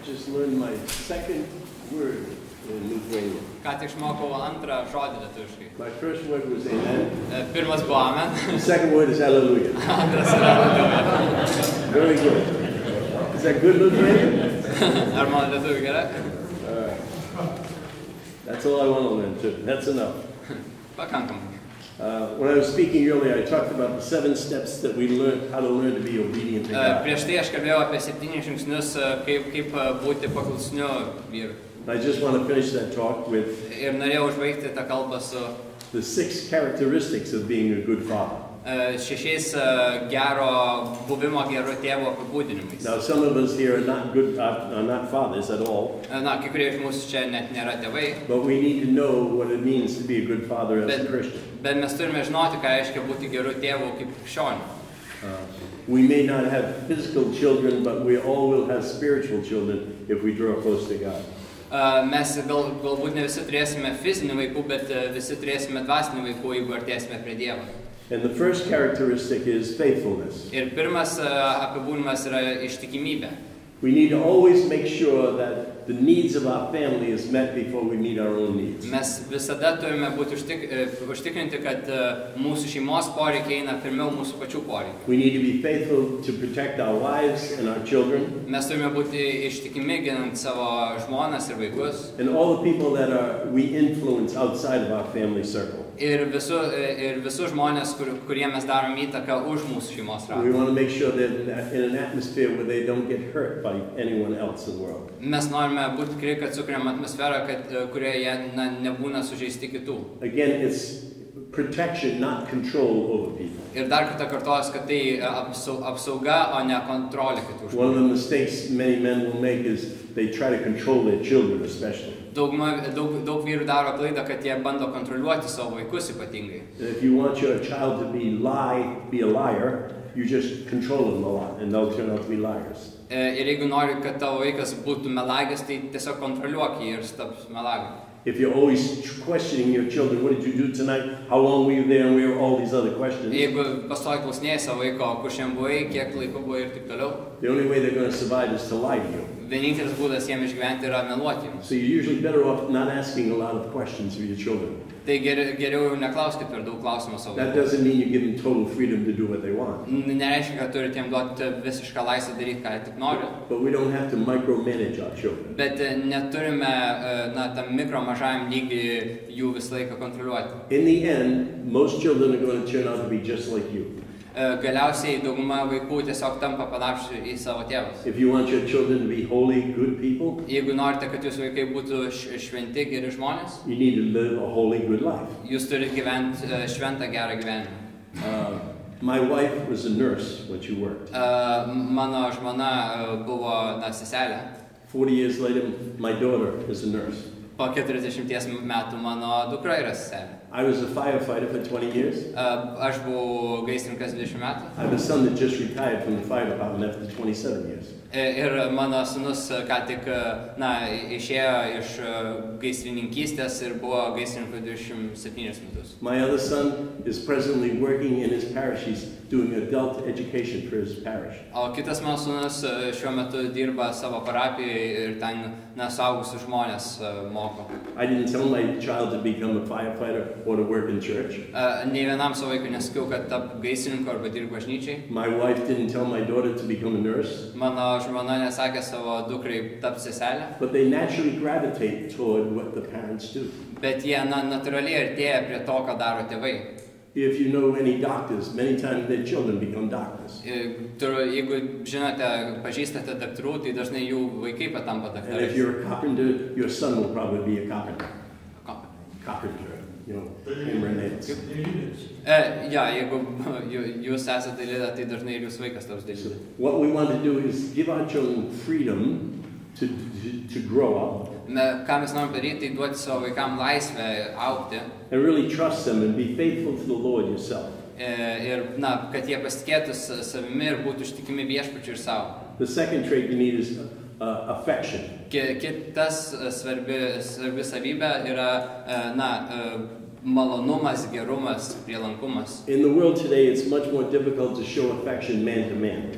just learned my second word in Lithuanian. Ką tik išmokau antrą žodį lietuviškai. My first word was amen. Pirmas buvo amen. The second word is hallelujah. Antras yra hallelujah. Very good. Is that good, Lithuanian? Ar mano lietuvių gerai? All right. That's all I want to learn too. That's enough. Pakankamai. When I was speaking earlier, I talked about the 7 steps that we learned how to learn to be obedient to God. Prieš tai aš kalbėjau apie 7 žingsnius, kaip būti paklusniu vyru. I just want to finish that talk with Ir norėjau užbaigti tą kalbą su the 6 characteristics of being a good father. 6 gero buvimo geru tėvo apibūdinimais. Now, some of us here are not fathers at all. Na, kai kurie iš mūsų čia net nėra tėvai. But we need to know what it means to be a good father as a Christian. Bet mes turime žinoti, ką reiškia būti geru tėvu kaip krikščioniu. We may not have physical children, but we all will have spiritual children if we draw close to God. Mes galbūt ne visi turėsime fizinių vaikų, bet visi turėsime dvasinių vaikų, jeigu artėsime prie Dievo. And the first characteristic is faithfulness. Ir pirmas apibūdinimas yra ištikimybė. We need to always make sure that the needs of our family is met before we meet our own needs. Mes visada turime būti užtikrinti, kad mūsų šeimos poreikiai eina pirmiau mūsų pačių poreikių. We need to be faithful to protect our wives and our children. Mes turime būti ištikimi ginant savo žmonas ir vaikus. And all the people that we influence outside of our family circle. Ir visus žmonės, kurie mes darom įtaką už mūsų šeimos ratą. We want to make sure that in an atmosphere where they don't get hurt by anyone else in the world. Mes norime būti tikri, kad sukuriam atmosferą, kurioje jie nebūna sužeisti kitų. Again, it's protection, not control over people. Ir dar kartą kartuosiu, kad tai apsauga, o ne kontrolė kitų žmonių. One of the mistakes many men will make is they try to control their children, especially. Daug vyrų daro klaidą, kad jie bando kontroliuoti savo vaikus ypatingai. If you want your child to be a liar, you just control them a lot, and they'll turn out to be liars. Ir jeigu nori, kad tavo vaikas būtų melagis, tai tiesiog kontroliuok jį ir taps melagiu. If you're always questioning your children, what did you do tonight? How long were you there? And we have all these other questions. Jeigu pastoviai klausinėji savo vaiko, kur šiandien buvai, kiek laiko buvai ir taip toliau. The only way they're going to survive is to lie to you. Vienintelis būdas jiems išgyventi yra meluoti jums. So you're usually better off not asking a lot of questions of your children. Tai geriau neklauskit per daug klausimų savo That vaikų. doesn't mean you give them total freedom to do what they want. Nereiškia, kad turite jiems duoti visišką laisvę daryti, ką jie tik nori. But we don't have to micromanage our children. Bet neturime tam mikro mažajam lygiui jų visą laiką kontroliuoti. In the end, most children are going to turn out to be just like you. Galiausiai dauguma vaikų tiesiog tampa panašus į savo tėvus. If you want your children to be holy, good people, Jeigu norite, kad jūsų vaikai būtų šventi, geri žmonės, you need to live a holy, good life. jūs turite gyventi šventą gerą gyvenimą. My wife was a nurse when she worked. Mano žmona buvo seselė. 40 years later, my daughter is a nurse. Po 40 metų mano dukra yra seselė. I was a firefighter for 20 years. Aš buvau gaisrininkas 20 metų. I have a son that just retired from the fire department after 27 years. Ir mano sūnus ką tik išėjo iš gaisrininkystės ir buvo gaisrininku 27 metus. My other son is presently working in his parish. He's doing adult education for his parish. O kitas mano sūnus šiuo metu dirba savo parapijoje ir ten suaugusius žmonės moko. I didn't tell my child to become a firefighter or to work in church. Nei vienam savo vaikui nesakiau, kad tap gaisrininku arba dirbti bažnyčiai. My wife didn't tell my daughter to become a nurse. Mano žmona nesakė savo dukrai tapti seselę. But they naturally gravitate toward what the parents do. Bet jie natūraliai artėja prie to, ką daro tėvai. If you know any doctors, many times their children become doctors. Jeigu žinote, pažįstate daktarų, tai dažnai jų vaikai patampa And daktarais. if you're a carpenter, your son will probably be a carpenter. Carpenter, hammer and nails. Jeigu jūs esate dailidė, tai dažnai ir jūsų vaikas taps dailidė. What we want to do is give our children freedom to grow up. Ką mes norim daryti, tai duoti savo vaikam laisvę augti. And really trust them and be faithful to the Lord yourself. Ir, kad jie pasitikėtų savimi ir būtų ištikimi viešpačiui ir savo. The second trait you need is affection. Kitas svarbi savybė yra, malonumas, gerumas, prielankumas. In the world today, it's much more difficult to show affection man to man.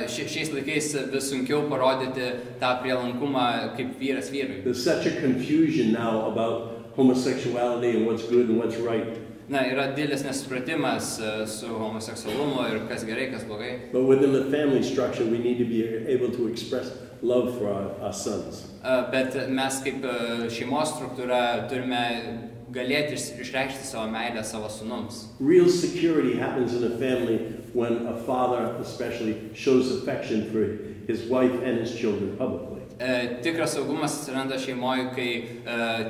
Šiais laikais vis sunkiau parodyti tą prielankumą kaip vyras vyrui. There's such a confusion now about homosexuality and what's good and what's right. Na, yra didelis nesupratimas su homoseksualumu ir kas gerai, kas blogai. But within the family structure, we need to be able to express love for our sons. Bet mes kaip šeimos struktūra turime galėti išreikšti savo meilę savo sūnums. Real security happens in a family when a father especially shows affection for his wife and his children publicly. Tikras saugumas atsiranda šeimoje, kai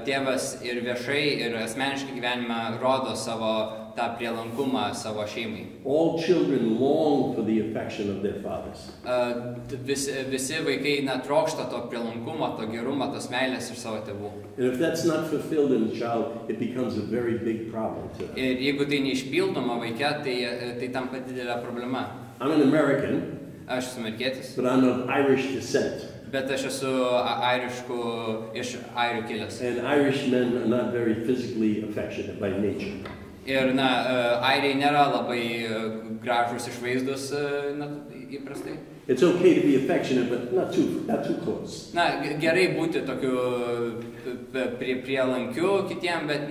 tėvas ir viešai, ir asmeniškai gyvenime rodo savo tą prielankumą savo šeimai. All children long for the affection of their fathers. Visi vaikai trokšta to prielankumo, to gerumo, tos meilės iš savo tėvų. And if that's not fulfilled in a child, it becomes a very big problem to them. Ir jeigu tai neišpildoma vaike, tai tampa didelė problema. I'm an American, Aš esu amerikietis, but I'm of Irish descent. bet aš esu iš airių kilęs. And Irish men are not very physically affectionate by nature. Ir, airiai nėra labai gražus išvaizdus įprastai. It's okay to be affectionate, but not too close. Gerai būti tokiu prielankiu kitiem, bet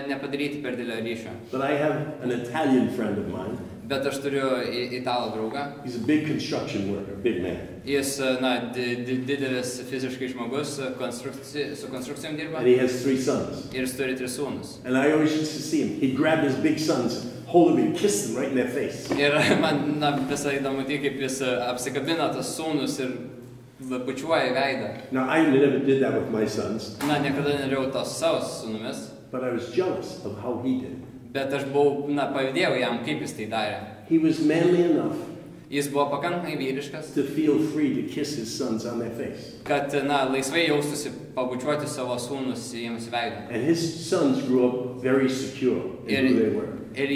nepadaryti per didelio ryšio. But I have an Italian friend of mine. Bet aš turiu italų draugą. He's a big construction worker, big man. Jis, didelis fiziškai žmogus, su konstrukcijom dirba. And he has 3 sons. Ir jis turi 3 sūnus. And I always used to see him. He'd grab his big sons, hold them and kiss them right in their face. Ir man visai įdomu tai, kaip jis apsikabina tas sūnus ir bučiuoja veidą. Now, I never did that with my sons. Niekada nedariau to su savo sūnumis. But I was jealous of how he did. Bet aš buvau, pavydėjau jam, kaip jis tai darė. He was manly enough Jis buvo pakankamai vyriškas, to feel free to kiss his sons on their face. kad, laisvai jaustųsi pabučiuoti savo sūnus jiems veidą. And his sons grew up very secure in who they were. Ir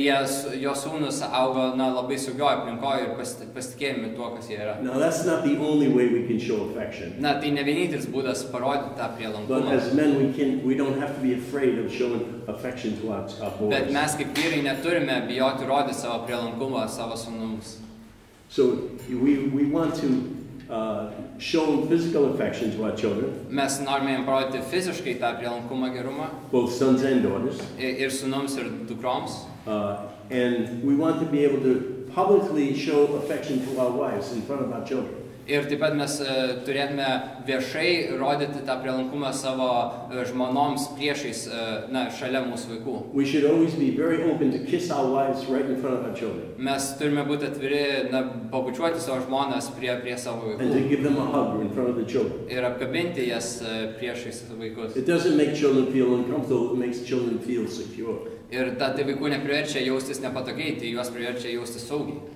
jo sūnus augo, labai saugioj aplinkoje ir pasitikėjami tuo, kas jie yra. Now, that's not the only way we can show affection. Tai ne vienintelis būdas parodyti tą But prielankumą. as men, we don't have to be afraid of showing affection to our Bet boys. mes kaip vyrai neturime bijoti rodyti savo prielankumą savo sūnums. So we want to show physical affection to our children, Mes norime jiems parodyti fiziškai tą prielankumą, gerumą, both sons and daughters. ir sūnums, ir dukroms. And we want to be able to publicly show affection to our wives in front of our children. Ir taip pat mes turėtume viešai rodyti tą prielankumą savo žmonoms priešais, šalia mūsų vaikų. We should always be very open to kiss our wives right in front of our children. Mes turime būti atviri, pabučiuoti savo žmonas prie savo And to vaikų. give them a hug in front of the children. Ir apkabinti jas priešais vaikus. It doesn't make children feel uncomfortable, it makes children feel secure. Ir tai vaikų nepriverčia jaustis nepatogiai, tai juos priverčia jaustis saugiai.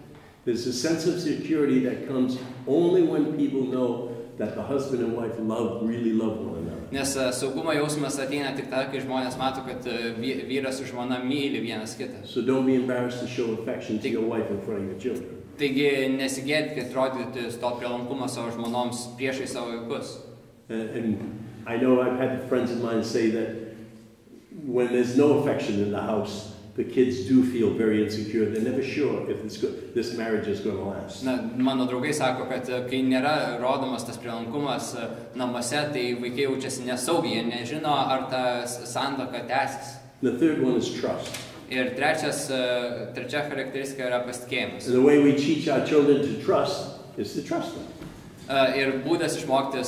There's a sense of security that comes only when people know that the husband and wife really love one another. Nes saugumo jausmas ateina tik tada, kai žmonės mato, kad vyras ir žmona myli vienas kitą. So don't be embarrassed to show affection to your wife in front of your children. Taigi nesigėdykit rodyti to prielankumą savo žmonoms priešais savo vaikus. And I know I've had friends of mine say that when there's no affection in the house, the kids do feel very insecure. They're never sure if this marriage is going to last. Mano draugai sako, kad kai nėra rodomas tas prielankumas namuose, tai vaikai jaučiasi nesaugiai, jie nežino, ar ta santuoka tęsis. The third one is trust. Ir trečia charakteristika yra pasitikėjimas. And the way we teach our children to trust is to trust them. Ir būdas išmokti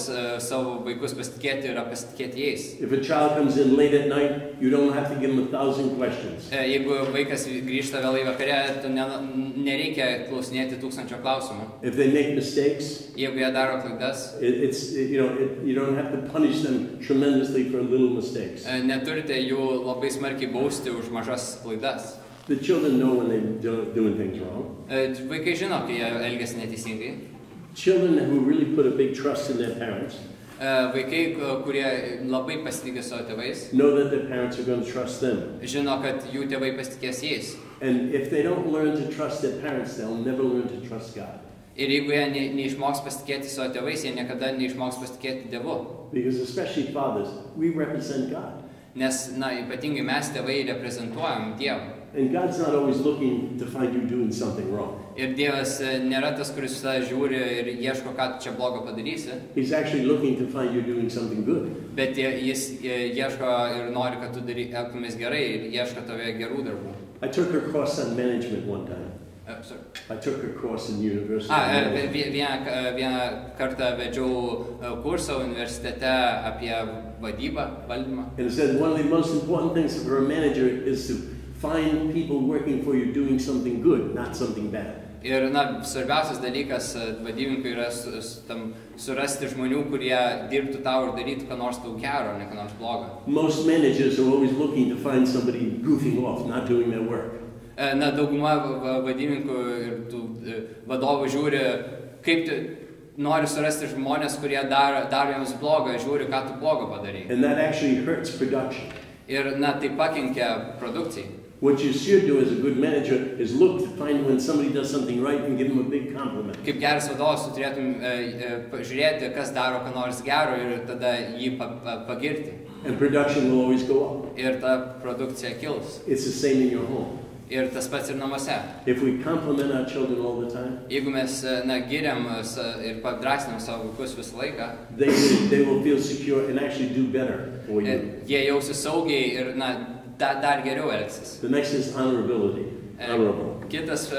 savo vaikus pasitikėti yra pasitikėti jais. If a child comes in late at night, you don't have to give him 1,000 questions. Jeigu vaikas grįžta vėlai vakare, tu nereikia klausinėti 1000 klausimų. If they make mistakes, Jeigu jie daro klaidas, you don't have to punish them tremendously for little mistakes. Neturite jų labai smarkiai bausti už mažas klaidas. The children know when they're doing things wrong. Vaikai žino, kai jie elgiasi neteisingai. Children who really put a big trust in their parents Vaikai, kurie labai pasitikė savo tėvais, know that their parents are going to trust them. žino, kad jų tėvai pasitikės jais. And if they don't learn to trust their parents, they'll never learn to trust God. Ir jeigu jie neišmoks pasitikėti savo tėvais, jie niekada neišmoks pasitikėti Dievu. Because especially fathers, we represent God. Nes, na, ypatingai mes tėvai reprezentuojam Dievą. And God's not always looking to find you doing something wrong. Ir Dievas nėra tas, kuris visada žiūri ir ieško, ką tu čia blogo padarysi. He's actually looking to find you doing something good. Bet jis ieško ir nori, kad tu elgtumės gerai ir ieško tave gerų darbų. I took a course on management one time. Sorry. I took a course in university. Vieną kartą vedžiau kursą universitete apie vadybą, valdymą. And it said one of the most important things for a manager is to find people working for you doing something good, not something bad. Ir, na, svarbiausias dalykas vadybininkui yra surasti žmonių, kurie dirbtų tau ir darytų ką nors tau gero, ne ką nors blogo. Most managers are always looking to find somebody goofing off, not doing their work. Na, dauguma vadybininkų ir tų vadovų žiūri, kaip nori surasti žmonės, kurie daro jiems blogą, žiūri, ką tu blogo padarai. And that actually hurts production. Ir, na, tai pakenkia produkcijai. What you should do as a good manager is look to find when somebody does something right and give them a big compliment. Kaip geras vadovas, tu turėtum žiūrėti, kas daro ką nors gero ir tada jį pagirti. And production will always go up. Ir ta produkcija kils. It's the same in your home. Ir tas pats ir namuose. If we compliment our children all the time, jeigu mes, na, giriam ir padrasinam savo vaikus visą laiką, they will feel secure and actually do better for you. Jie jausis saugiai ir, na, dar geriau elgsis. The next is honorability. Honorable. Kitas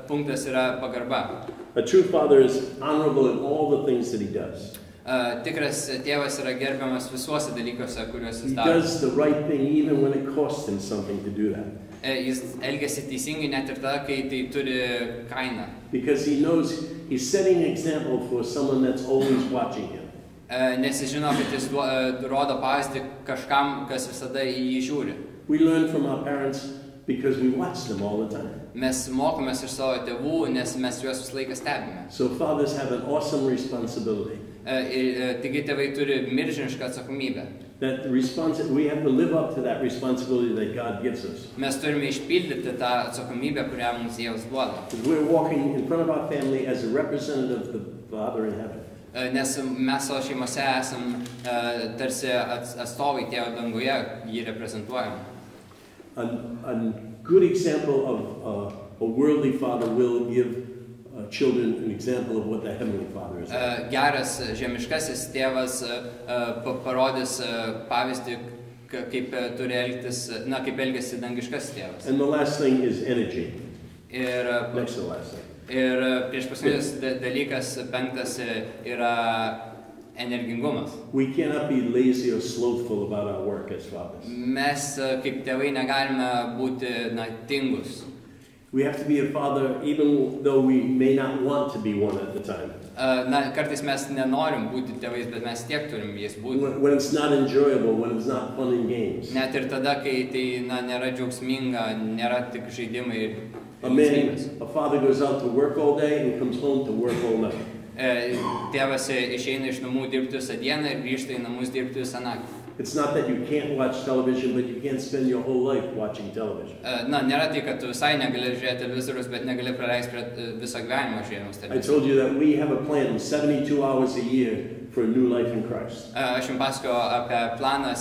punktas yra pagarba. A true father is honorable in all the things that he does. Tikras tėvas yra gerbiamas visuose dalykuose, kuriuos jis daro. He does the right thing even when it costs him something to do that. Jis elgiasi teisingai net ir tada, kai tai turi kainą. Because he knows he's setting an example for someone that's always watching him. Nes jis žino, kad jis rodo pavyzdį kažkam, kas visada į jį žiūri. We learn from our parents because we watch them all the time. Mes mokomės iš savo tėvų, nes mes juos visą laiką stebime. So fathers have an awesome responsibility. Taigi tėvai turi milžinišką atsakomybę. We have to live up to that responsibility that God gives us. Mes turime išpildyti tą atsakomybę, kurią mums Dievas duoda. We're walking in front of our family as a representative of the Father in heaven. Nes mes savo šeimose esam tarsi atstovai Tėvo danguje, jį reprezentuojam. A good example of a worldly father will give children an example of what the heavenly Father is. Geras žemiškasis tėvas parodys pavyzdį, kaip turi elgtis, na, kaip elgiasi dangiškasis tėvas. And the last thing is energy. Next to the last thing. Ir priešpaskutinis dalykas, penktas, yra energingumas. We cannot be lazy or slothful about our work as fathers. Mes kaip tėvai negalime būti, na, tingus. We have to be a father even though we may not want to be one at the time. Na, kartais mes nenorim būti tėvais, bet mes tiek turim jais būti. When it's not enjoyable, when it's not fun and games. Net ir tada, kai tai, na, nėra džiaugsminga, nėra tik žaidimai ir a father goes out to work all day and comes home to work all night. Tėvas išeina iš namų dirbti visą dieną ir grįžta į namus dirbti visą naktį. It's not that you can't watch television, but you can't spend your whole life watching television. Na, nėra tai, kad tu visai negali žiūrėti televizorius, bet negali praleisti visą gyvenimą žiūrėjimus televizorius. I told you that we have a plan of 72 hours a year for a new life in Christ. Aš jums pasakojau apie planą,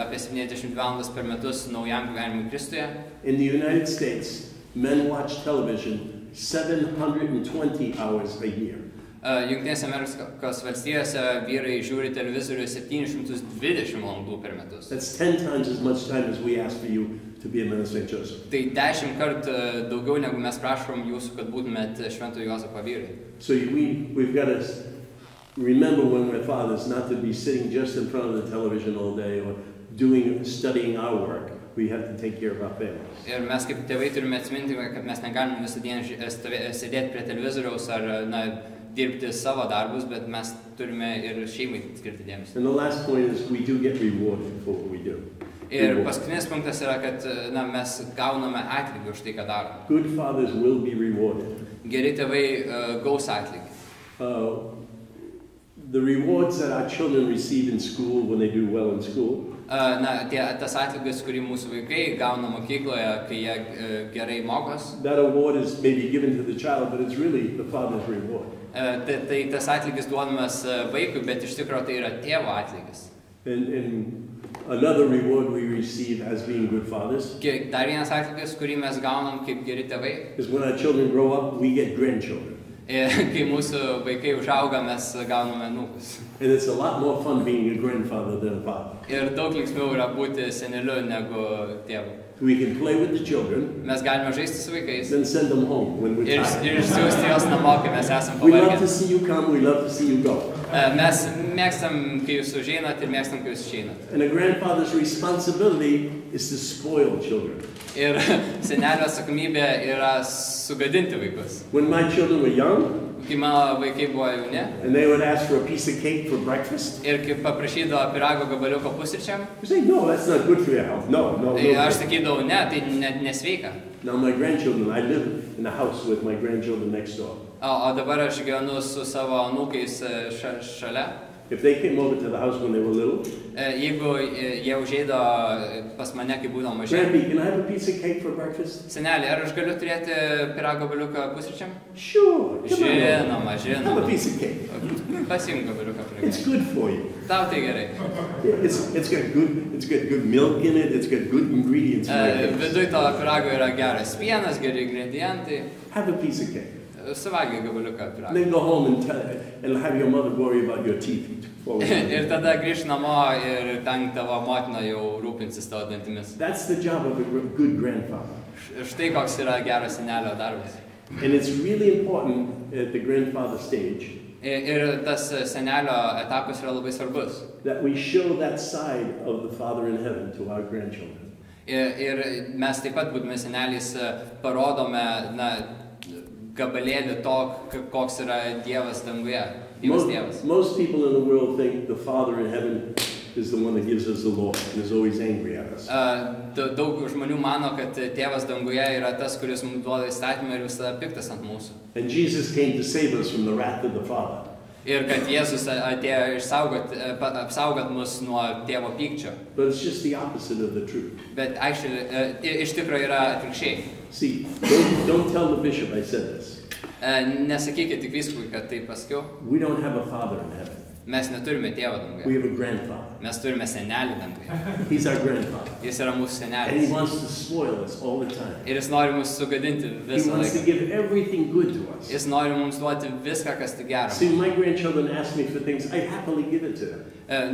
apie 70 valandas per metus naujam gyvenimui Kristuje. In the United States, men watch television 720 hours a year. Jungtinėse Amerikos valstijose vyrai žiūri televizorių 720 valandų per metus. That's 10 times as much time as we ask for you to be a man of St. Joseph. Tai 10 kartų daugiau negu mes prašom jūsų, kad būtumėt Švento Juozapo vyrai. So we've got to remember when we're fathers not to be sitting just in front of the television all day or studying our work. We have to take care of our families. Ir mes kaip tėvai turime atsiminti, kad mes negalime visą dieną sėdėti prie televizoriaus ar, na, dirbti savo darbus, bet mes turime ir šeimai skirti dėmesį. And the last point is we do get rewarded for what we do. Ir paskutinis punktas yra, kad, na, mes gauname atlygį už tai, ką darome. Good fathers will be rewarded. Geri tėvai gaus atlygį. The rewards that our children receive in school when they do well in school. Na, tas atlygis, kurį mūsų vaikai gauna mokykloje, kai jie gerai mokos. That award is maybe given to the child, but it's really the father's reward. Tai tas atlygis duodamas vaikui, bet iš tikrųjų tai yra tėvo atlygis. And Another reward we receive as being good fathers Dar vienas atlygis, kurį mes gaunam kaip geri tėvai. is when our children grow up, we get grandchildren. Kai mūsų vaikai užauga, mes gauname anūkus. And it's a lot more fun being a grandfather than a father. Ir daug linksmiau yra būti seneliu negu tėvu. We can play with the children, Mes galime žaisti su vaikais then send them home when we're tired. ir išsiųsti juos namo, kai mes esam We love to pavargę. see you come, we love to see you go. Mes mėgstam, kai jūs užeinat, ir mėgstam, kai jūs išeinat. And a grandfather's responsibility is to spoil children. Ir senelio atsakomybė yra sugadinti vaikus. When my children were young, Kai mano vaikai buvo jauni and they would ask for a piece of cake for breakfast, ir kai paprašydavo pyrago gabaliuko pusryčiam, you say, no, that's not good for your health. No, no, tai aš no. sakydavau, ne, tai nesveika. Now my grandchildren, I live in the house with my grandchildren next door. O dabar aš gyvenu su savo anūkais šalia. If they came over to the house when they were little, Jeigu jie užeido pas mane, kai būdavo maži. Grandpa, can I have a piece of cake for breakfast? Senelį, ar aš galiu turėti pyrago gabaliuką pusryčiam? Sure. Come on. Žinoma, Have a žinoma. piece of cake. Pasiimk gabaliuką It's pyrago. good for you. Tau tai gerai. It's got good milk in it. It's got good ingredients. In it. Viduj to pyrago yra geras pienas, geri ingredientai. Have a piece of cake. Suvalgyk gabaliuką And pyrago. then go home and have your mother worry about your teeth. Ir tada grįžt namo ir ten tavo motina jau rūpinsis tavo dantimis. That's the job of a good grandfather. Štai koks yra geras senelio darbas. And it's really important at the grandfather stage Ir tas senelio etapas yra labai svarbus. that we show that side of the Father in heaven to our grandchildren. Ir mes taip pat, būdami seneliais, parodome gabalėlį to, koks yra Dievas danguje. Dievas Dievas. Most people in the world think the Father in heaven is the one that gives us the law and is always angry at us. Daug žmonių mano, kad Tėvas danguje yra tas, kuris mums duoda įstatymą ir visada piktas ant mūsų. And Jesus came to save us from the wrath of the Father. Ir kad Jėzus atėjo apsaugot mus nuo Tėvo pykčio. But it's just the opposite of the truth. Bet iš tikrųjų yra atvirkščiai. See, don't tell the bishop I said this. Nesakykit tik vyskupui, kad tai pasakiau. We don't have a father in heaven. Mes neturime tėvo We danguje. have a grandfather. Mes turime senelį danguje. He's our grandfather. Jis yra mūsų And he senelis. wants to spoil us all the time. Ir jis nori mus sugadinti He visą wants to laiką. give everything good to us. Jis nori mums duoti viską, kas tik gera. See, my grandchildren ask me for things, I happily give it to them.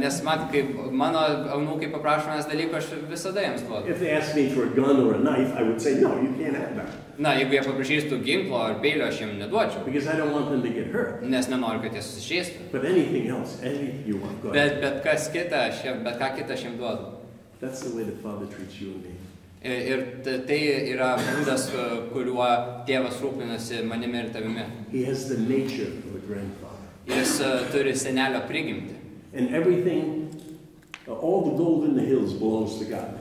Nes man, kai mano anūkai paprašo manęs dalykų, aš visada jiems duodu. If they ask me for a gun or a knife, I would say, no, you can't have that. Na, jeigu jie paprašystų ginklo ar peilio, aš jiems neduočiau. Because I don't want them to get hurt. Nes nenoriu, kad jie susižeistų. But anything else, anything you want, go ahead. Bet ką kitą aš jiems duodu. That's the way the Father treats you and me. Ir tai yra būdas, kuriuo Tėvas rūpinasi manimi ir tavimi. He has the nature of a grandfather. Jis turi senelio prigimtį. And everything, all the gold in the hills belongs to God.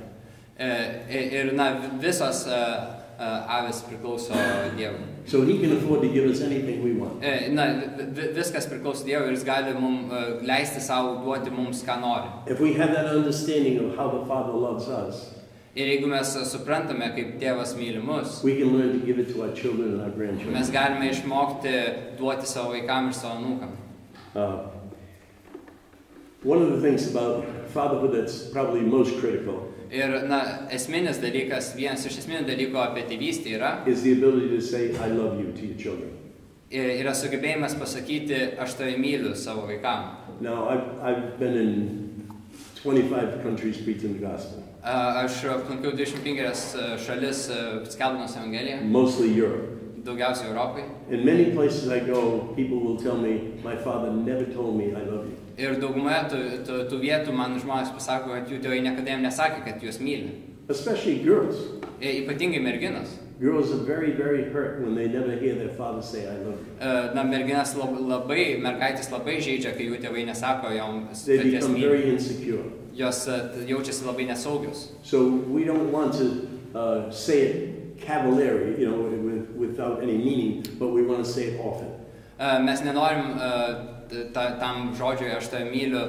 Ir visos avys priklauso Dievui. So he can afford to give us anything we want. Viskas priklauso Dievui ir jis gali mums leisti savo duoti mums, ką nori. If we have that understanding of how the Father loves us, Ir jeigu mes suprantame, kaip Tėvas myli mus, we can learn to give it to our children and our grandchildren. mes galime išmokti duoti savo vaikam ir savo anūkam. One of the things about fatherhood that's probably most critical Ir esminis dalykas, vienas iš esminių dalykų apie tėvystę yra, is the ability to say, I love you to your children. yra sugebėjimas pasakyti, aš tave myliu savo vaikam. Now, I've been in 25 countries preaching the gospel, Aš aplankiau 25 šalis skelbdamas Evangeliją, mostly Europe. daugiausiai Europai. In many places I go, people will tell me, my father never told me I love you. Ir daugumoje tų vietų man žmonės pasako, kad jų tėvai niekada jiems nesakė, kad juos myli. Especially girls. Ypatingai merginos. Girls are very, very hurt when they never hear their father say, I love you. Mergaitės labai žaidžia, kai jų tėvai nesako joms, They kad jas become myli. very insecure. Jos jaučiasi labai nesaugios. So we don't want to say it cavalierly, you know, without any meaning, but we want to say it often. Mes nenorim tam žodžiui, aš tave myliu,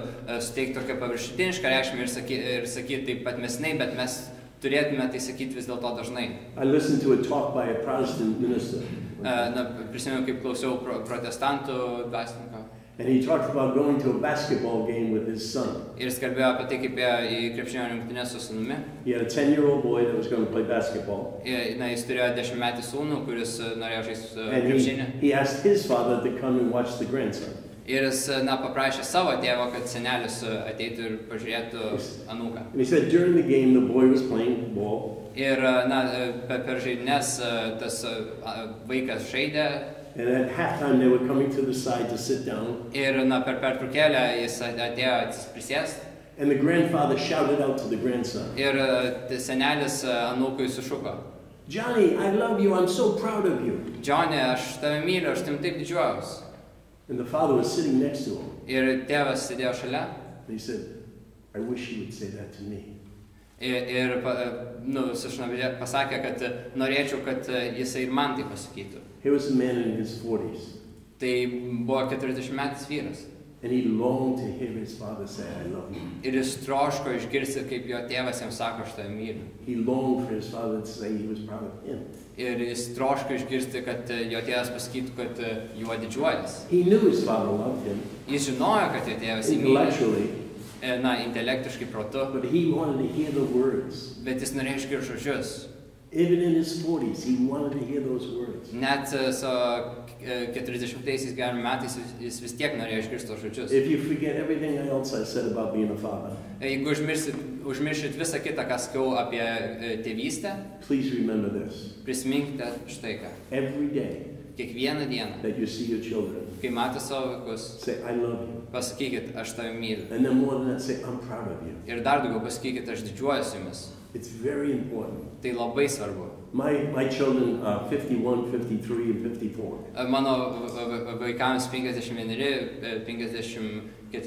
suteikti tokią paviršutinišką reikšmę ir sakyti taip pat mesnai, bet mes turėtume tai sakyti vis dėlto dažnai. I listened to a talk by a Protestant minister. Prisimenu, kaip klausiau protestantų dvasininko. And he talked about going to a basketball game with his son. Ir jis kalbėjo apie tai, kaip ėjo į krepšinio rungtynes su sūnumi. He had a 10-year-old boy that was going to play basketball. Na, jis turėjo 10-metį sūnų, kuris norėjo žaisti krepšinį. He asked his father to come and watch the grandson. Ir jis, na, paprašė savo tėvo, kad senelis ateitų ir pažiūrėtų anūką. And he said during the game the boy was playing ball. Ir, na, per žaidynės tas vaikas žaidė. And at halftime they were coming to the side to sit down. Ir, na, per pertraukėlę jis atėjo prisėst. And the grandfather shouted out to the grandson. Ir senelis anūkui sušuko. Johnny, I love you. I'm so proud of you. Johnny, aš tave myliu, aš tavim taip didžiuojuosi. And the father was sitting next to him. Ir tėvas sėdėjo šalia. And he said, I wish you would say that to me. Ir nu, pasakė, kad norėčiau, kad jisai ir man tai pasakytų. Here was a man in his 40s. Tai buvo 40-metis vyras. And he longed to hear his father say, I love you. Ir jis troško išgirsti, kaip jo tėvas jam sako, aš tave myliu. He longed for his father to say he was proud of him. Ir jis troško išgirsti, kad jo tėvas pasakytų, kad juo didžiuojas. He knew his father loved him. Jis žinojo, kad jo tėvas jį myli. Na, intelektiškai protu. But he wanted to hear the words. Bet jis norėjo išgirsti žodžius. Even in his 40s, he wanted to hear those words. Net savo 40-aisiais gyvenimo metais jis vis tiek norėjo išgirsti tos žodžius. If you forget everything else I said about being a father, jeigu užmiršit visą kitą, ką sakiau apie tėvystę, please remember this. Prisiminkite štai ką. Every day kiekvieną dieną, that you see your children, kai mato savo vaikus, say, I love you. Pasakykit, aš tave myliu. And then more than that, say, I'm proud of you. Ir dar daugiau pasakykit, aš didžiuojuosi jumis. It's very important. Tai labai svarbu. My children are 51, 53, and 54. Mano vaikams 51, 54 ir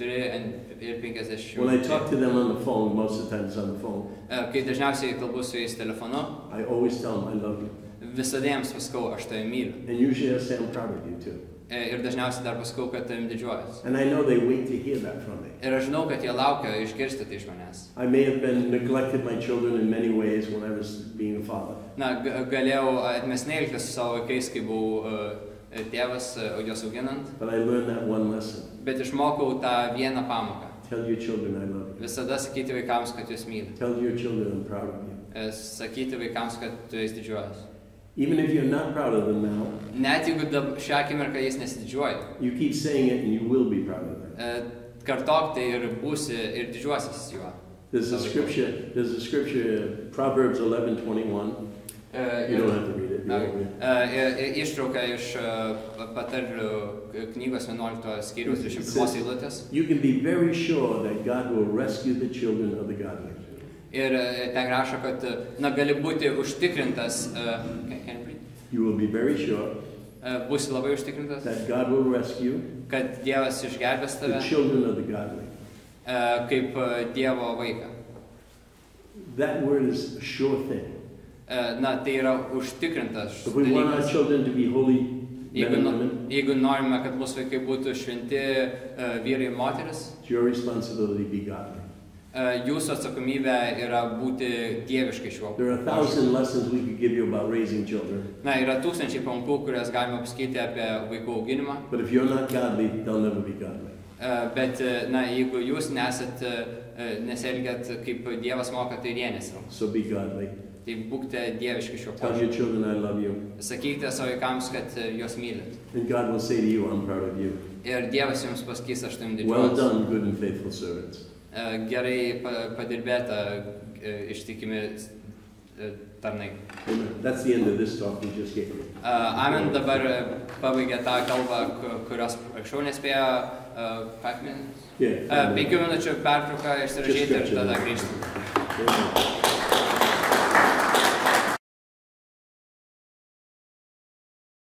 50. When I talk to them on the phone, most of the time it's on the phone. Kai dažniausiai kalbu su jais telefonu, I always tell them I love you. Visada jiems pasakau, aš tave myliu. And usually I say I'm proud of you too. Ir dažniausiai dar pasakau, kad tavim didžiuojas. And I know they wait to hear that from me. Ir aš žinau, kad jie laukia išgirsti tai iš manęs. I may have been neglected my children in many ways when I was being a father. Na, galėjau atmesnai elgtis su savo vaikais, kai buvau tėvas, juos auginant. But I learned that one lesson. Bet išmokau tą vieną pamoką. Tell your children I love you. Visada sakyti vaikams, kad jūs myli. Tell your children I'm proud of you. Sakyti vaikams, kad tu jais didžiuojas. Even if you're not proud of them now, net jeigu šią akimirką jais nesididžiuoji, you keep saying it and you will be proud of them. Kartok tai ir būsi ir didžiuosis juo. There's a scripture, Proverbs 11:21. You don't have to read it. Ištrauka iš patarlių knygos 11 skyriaus 21 eilutės. You can be very sure that God will rescue the children of the godly. Ir ten rašo, kad gali būti užtikrintas, you will be very sure būsi labai užtikrintas, that God will rescue kad Dievas išgelbės tave, the children of the godly. Kaip Dievo vaiką. That word is a sure thing. Na, tai yra užtikrintas dalykas. If we want our children to be holy men and women, jeigu norime, kad mūsų vaikai būtų šventi vyrai ir moteris, it's your responsibility to be godly. Jūsų atsakomybė yra būti dieviškai šiuo. There are 1,000 lessons we could give you about raising children. Na, yra tūkstančiai pamokų, kurias galima pasakyti apie vaikų auginimą. But if you're not godly, they'll never be godly. Bet, na, jeigu jūs nesielgiat kaip Dievas moka, tai jie nesielgs. So be godly. Tai būkite dieviški šiuo požiūriu. Tell your children I love you. Sakykite savo vaikams, kad juos mylit. And God will say to you, I'm proud of you. Ir Dievas jums pasakys, aš tavim didžiuojuosi. Well done, good and faithful servants. Gerai padirbėta, ištikimi tarnai. That's the end of this talk we just gave you. Amen dabar pabaigė tą kalbą, kurios anksčiau nespėjo 5 minučių. 5 minučių pertrauką išsirašyti ir tada grįžti.